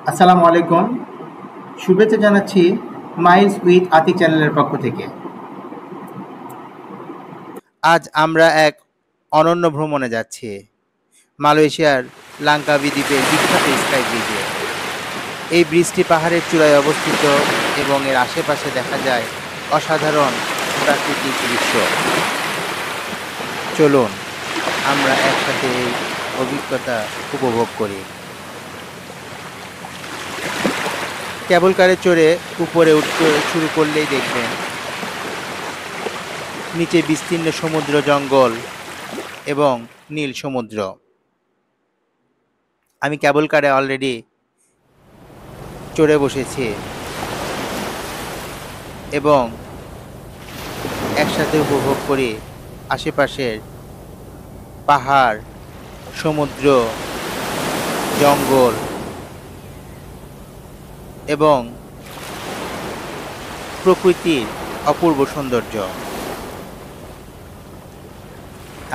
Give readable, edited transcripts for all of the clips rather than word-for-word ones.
আসসালামু আলাইকুম। শুভেচ্ছা জানাচ্ছি মাইলস উইথ আতিক চ্যানেলের পক্ষ থেকে। আজ আমরা এক অনন্য ভ্রমণে যাচ্ছি মালয়েশিয়ার লাঙ্কাবি দ্বীপের বিখ্যাত স্কাই ব্রিজে। এই ব্রিজটি পাহাড়ের চূড়ায় অবস্থিত এবং এর আশেপাশে দেখা যায় অসাধারণ প্রাকৃতিক দৃশ্য। চলুন আমরা একসাথে এই অভিজ্ঞতা উপভোগ করি। কেবল কারে চড়ে উপরে উঠতে শুরু করলেই দেখবেন নিচে বিস্তীর্ণ সমুদ্র, জঙ্গল এবং নীল সমুদ্র। আমি কেবল কারে অলরেডি চড়ে বসেছি এবং একসাথে উপভোগ করি আশেপাশের পাহাড়, সমুদ্র, জঙ্গল এবং প্রকৃতির অপূর্ব সৌন্দর্য।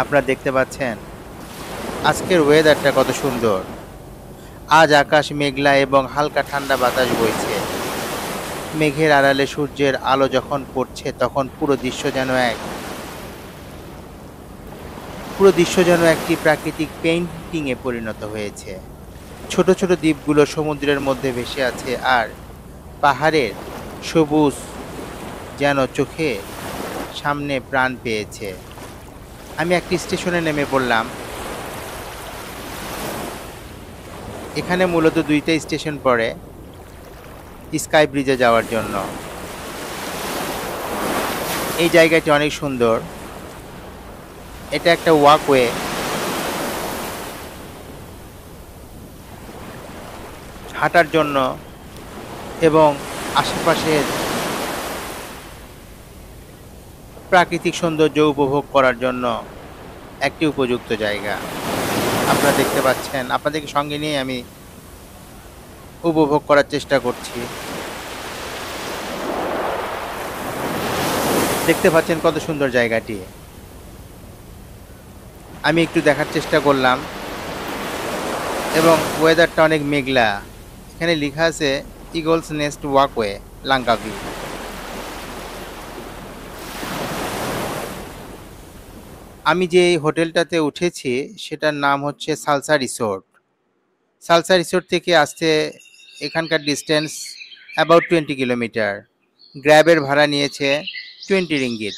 আপনারা দেখতে পাচ্ছেন আজকের ওয়েদারটা কত সুন্দর। আজ আকাশ মেঘলা এবং হালকা ঠান্ডা বাতাস বইছে। মেঘের আড়ালে সূর্যের আলো যখন পড়ছে তখন পুরো দৃশ্য যেন একটি প্রাকৃতিক পেইন্টিংয়ে পরিণত হয়েছে। ছোট ছোট দ্বীপগুলো সমুদ্রের মধ্যে ভেসে আছে আর পাহাড়ের সবুজ যেন চোখে সামনে প্রাণ পেয়েছে। আমি একটি স্টেশনে নেমে পড়লাম। এখানে মূলত দুইটা স্টেশন পড়ে স্কাই ব্রিজে যাওয়ার জন্য। এই জায়গাটি অনেক সুন্দর। এটা একটা ওয়াকওয়ে। হাঁটার জন্য এবং আশেপাশের প্রাকৃতিক সৌন্দর্য উপভোগ করার জন্য একটি উপযুক্ত জায়গা। আপনারা দেখতে পাচ্ছেন, আপনাদেরকে সঙ্গে নিয়ে আমি উপভোগ করার চেষ্টা করছি। দেখতে পাচ্ছেন কত সুন্দর জায়গাটি। আমি একটু দেখার চেষ্টা করলাম এবং ওয়েদারটা অনেক মেঘলা। এখানে লেখা আছে ইগলস নেস্ট ওয়াকওয়ে লাঙ্কাবি। আমি যে হোটেলটাতে উঠেছি সেটার নাম হচ্ছে সালসা রিসোর্ট। সালসা রিসোর্ট থেকে আসতে এখানকার ডিস্টেন্স অ্যাবাউট 20 কিলোমিটার। গ্র্যাবের ভাড়া নিয়েছে 20 রিঙ্গিত।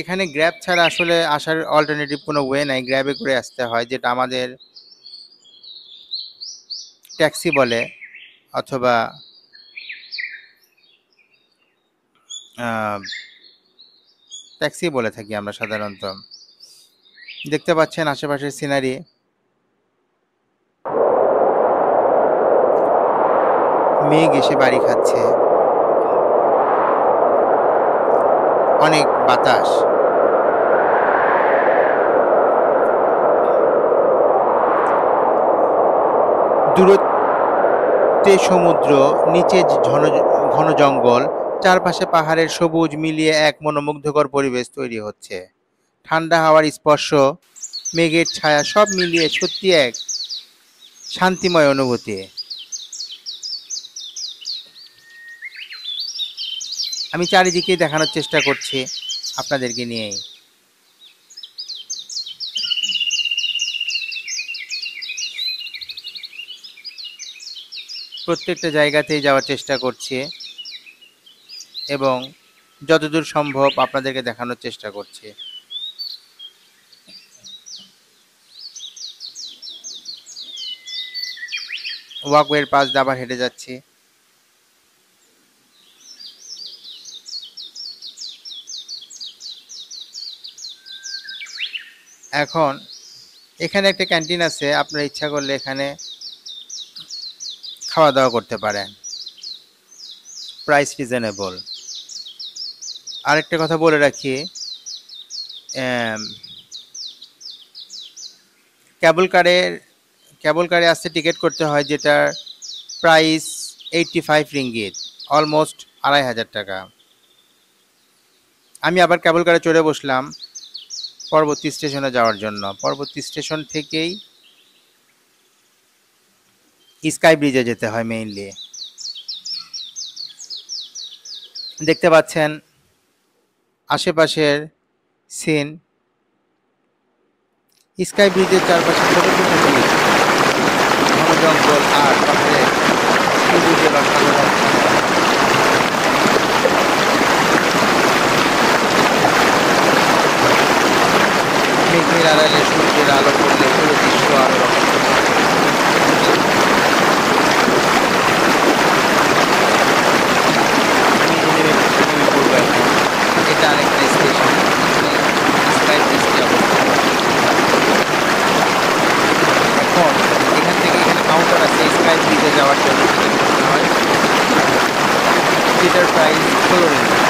এখানে গ্র্যাব ছাড়া আসলে আসার অল্টারনেটিভ কোনো ওয়ে নাই, গ্র্যাবে করে আসতে হয়, যেটা আমাদের ট্যাক্সি বলে অথবা ট্যাক্সি বলে থাকি আমরা সাধারণত। দেখতে পাচ্ছেন আশেপাশের সিনারি। মেঘ এসে বাড়ি খাচ্ছে, অনেক বাতাস। দূরত্বে সমুদ্র, নিচে ঘন জঙ্গল, চারপাশে পাহাড়ের সবুজ মিলিয়ে এক মনোমুগ্ধকর পরিবেশ তৈরি হচ্ছে। ঠান্ডা হাওয়ার স্পর্শ, মেঘের ছায়া সব মিলিয়ে সত্যি এক শান্তিময় অনুভূতি। আমি চারিদিকে দেখানোর চেষ্টা করছি আপনাদেরকে নিয়েই। প্রত্যেকটা জায়গাতেই যাওয়ার চেষ্টা করছি এবং যতদূর সম্ভব আপনাদেরকে দেখানোর চেষ্টা করছি। ওয়াকওয়ের পাশ দিয়ে আবার হেঁটে যাচ্ছি। এখন এখানে একটা ক্যান্টিন আছে, আপনারা ইচ্ছা করলে এখানে খাওয়া দাওয়া করতে পারেন, প্রাইস রিজনেবল। আরেকটা কথা বলে রাখি, কেবল কারে আসতে টিকিট করতে হয়, যেটার প্রাইস 85 রিঙ্গিত, অলমোস্ট 2500 টাকা। আমি আবার কেবল কারে চড়ে বসলাম। পরবর্তী স্টেশনে যাওয়ার জন্য। পরবর্তী স্টেশন থেকেই স্কাই ব্রিজে যেতে হয় মেইনলি। দেখতে পাচ্ছেন আশেপাশের সিন। স্কাই ব্রিজের চারপাশে ছোট ছোট দ্বীপ, ঘন জঙ্গল আর পাহাড়ের সবুজের অসাধারণ মেঘের আড়ালে সূর্যের আলো পড়লে পুরো দৃশ্য আরো এটা আরেকটা স্টেশন, স্কাই ব্রিজটি অবস্থিত। এখন এখান থেকে এখানে কাউন্টার আছে স্কাই ব্রিজে যাওয়ার জন্য, যেটার প্রাইস 16 রিঙ্গিত।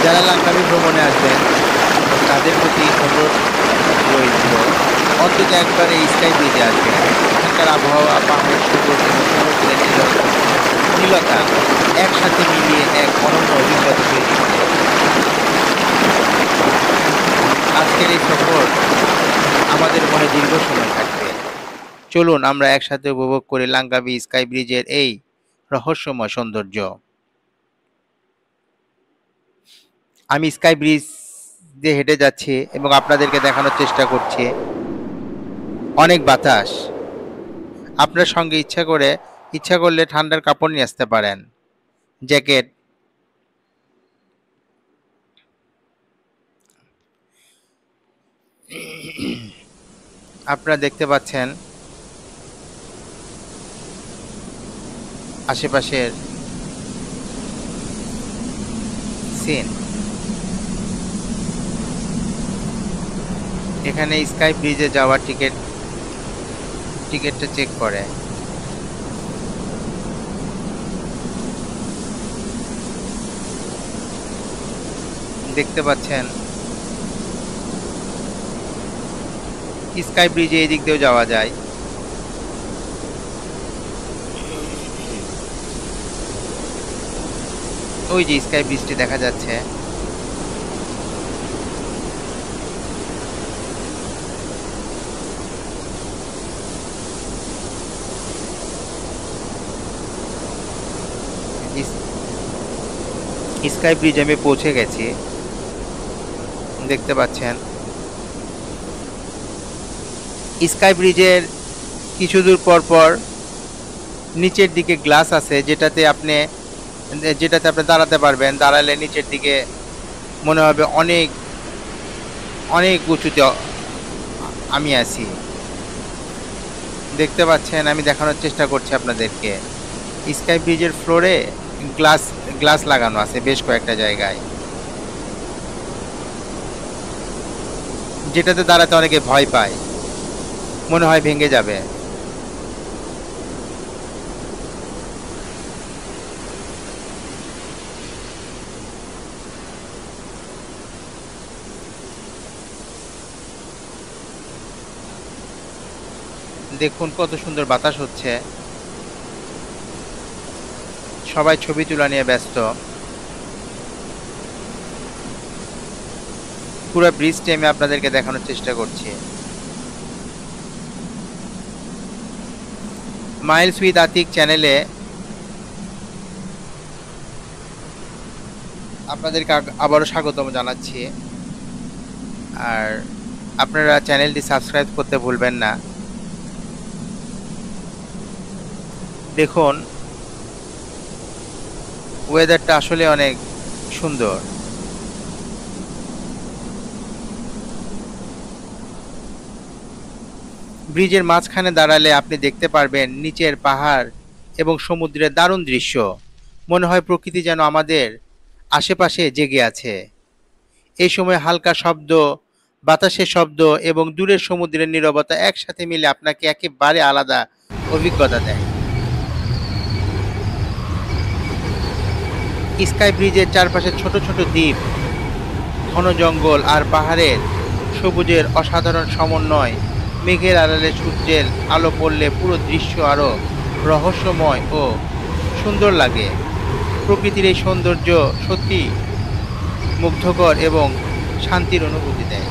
যারা লাঙ্কাবি ভ্রমণে আসবেন তাদের প্রতি অনুরোধ রইল অন্তত একবার এই স্কাই ব্রিজে আসবেন। এখানকার আবহাওয়া, পাহাড়ের সবুজ এবং সমুদ্রের নীলতা একসাথে মিলিয়ে এক অনন্য অভিজ্ঞতা তৈরি করে। আজকের এই সফর আমাদের মনে দীর্ঘ সময় থাকবে। চলুন আমরা একসাথে উপভোগ করি লাঙ্কাবি স্কাই ব্রিজের এই রহস্যময় সৌন্দর্য। আমি স্কাই ব্রিজ দিয়ে হেঁটে যাচ্ছি এবং আপনাদেরকে দেখানোর চেষ্টা করছি অনেক বাতাস। আপনার সঙ্গে ইচ্ছা করলে ঠান্ডার কাপড় নিয়ে আসতে পারেন, জ্যাকেট। আপনারা দেখতে পাচ্ছেন আশেপাশের সিন। এখানে স্কাই ব্রিজে যাওয়ার টিকিটটা চেক করে। দেখতে পাচ্ছেন স্কাই ব্রিজে এই দিক দিয়েও যাওয়া যায়। ওই যে স্কাই ব্রিজটি দেখা যাচ্ছে। স্কাই ব্রিজ আমি পৌঁছে গেছি, দেখতে পাচ্ছেন। স্কাই ব্রিজের কিছু দূর পর নিচের দিকে গ্লাস আছে, যেটাতে আপনি দাঁড়াতে পারবেন। দাঁড়ালে নিচের দিকে মনে হবে অনেক অনেক উঁচুতে আমি আছি। দেখতে পাচ্ছেন, আমি দেখানোর চেষ্টা করছি আপনাদেরকে। স্কাই ব্রিজের ফ্লোরে গ্লাস লাগানো আছে বেশ কয়েকটা জায়গায়, যেটাতে দাঁড়াতে অনেকে ভয় পায়, মনে হয় ভেঙে যাবে। দেখুন কত সুন্দর বাতাস হচ্ছে, সবাই ছবি তোলা নিয়ে ব্যস্ত। পুরো ব্রিজটি আমি আপনাদেরকে দেখানোর চেষ্টা করছি। মাইলস উইথ আতিক চ্যানেলে আপনাদেরকে আবারও স্বাগতম জানাচ্ছি। আর আপনারা চ্যানেলটি সাবস্ক্রাইব করতে ভুলবেন না। দেখুন ওয়েদারটা আসলে অনেক সুন্দর। ব্রিজের মাঝখানে দাঁড়ালে আপনি দেখতে পারবেন নিচের পাহাড় এবং সমুদ্রের দারুণ দৃশ্য। মনে হয় প্রকৃতি যেন আমাদের আশেপাশে জেগে আছে। এই সময় হালকা শব্দ, বাতাসের শব্দ এবং দূরের সমুদ্রের নীরবতা একসাথে মিলে আপনাকে একেবারে আলাদা অভিজ্ঞতা দেয়। স্কাই ব্রিজের চারপাশে ছোট ছোট দ্বীপ, ঘন জঙ্গল আর পাহাড়ের সবুজের অসাধারণ সমন্বয়। মেঘের আড়ালে সূর্যের আলো পড়লে পুরো দৃশ্য আরো রহস্যময় ও সুন্দর লাগে। প্রকৃতির এই সৌন্দর্য সত্যি মুগ্ধকর এবং শান্তির অনুভূতি দেয়।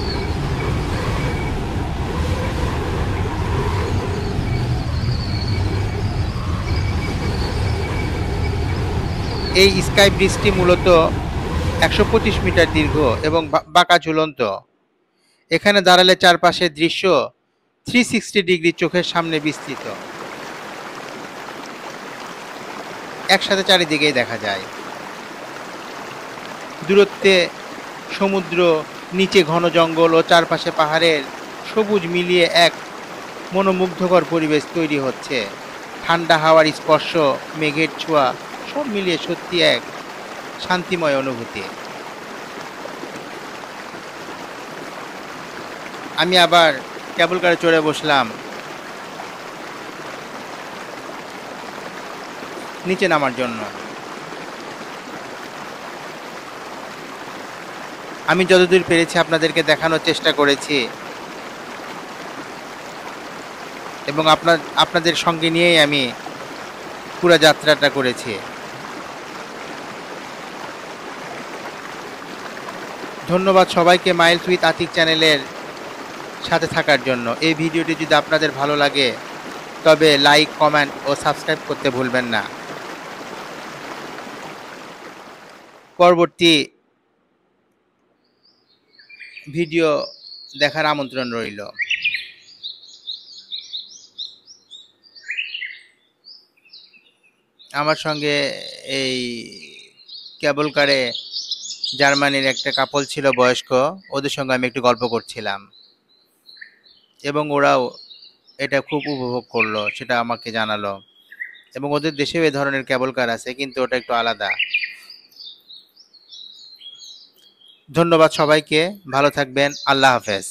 এই স্কাই ব্রিজটি মূলত ১২৫ মিটার দীর্ঘ এবং বাঁকা ঝুলন্ত। এখানে দাঁড়ালে চারপাশের দৃশ্য 360 ডিগ্রি চোখের সামনে বিস্তৃত, একসাথে চারিদিকেই দেখা যায়। দূরত্বে সমুদ্র, নিচে ঘন জঙ্গল ও চারপাশে পাহাড়ের সবুজ মিলিয়ে এক মনোমুগ্ধকর পরিবেশ তৈরি হচ্ছে। ঠান্ডা হাওয়ার স্পর্শ, মেঘের ছোঁয়া, সব মিলিয়ে সত্যি এক শান্তিময় অনুভূতি। আমি আবার কেবল কারে চড়ে বসলাম নিচে নামার জন্য। আমি যতদূর পেরেছি আপনাদেরকে দেখানোর চেষ্টা করেছি এবং আপনাদের সঙ্গে নিয়েই আমি পুরো যাত্রাটা করেছি। ধন্যবাদ সবাইকে মাইলস উইথ আতিক চ্যানেলের সাথে থাকার জন্য। এই ভিডিওটি যদি আপনাদের ভালো লাগে তবে লাইক, কমেন্ট ও সাবস্ক্রাইব করতে ভুলবেন না। পরবর্তী ভিডিও দেখার আমন্ত্রণ রইল। আমার সঙ্গে এই কেবল কারে জার্মানির একটা কাপল ছিল বয়স্ক, ওদের সঙ্গে আমি একটু গল্প করছিলাম এবং ওরাও এটা খুব উপভোগ করলো, সেটা আমাকে জানালো। এবং ওদের দেশেও এই ধরনের কেবল কার আছে, কিন্তু ওটা একটু আলাদা। ধন্যবাদ সবাইকে, ভালো থাকবেন, আল্লাহ হাফেজ।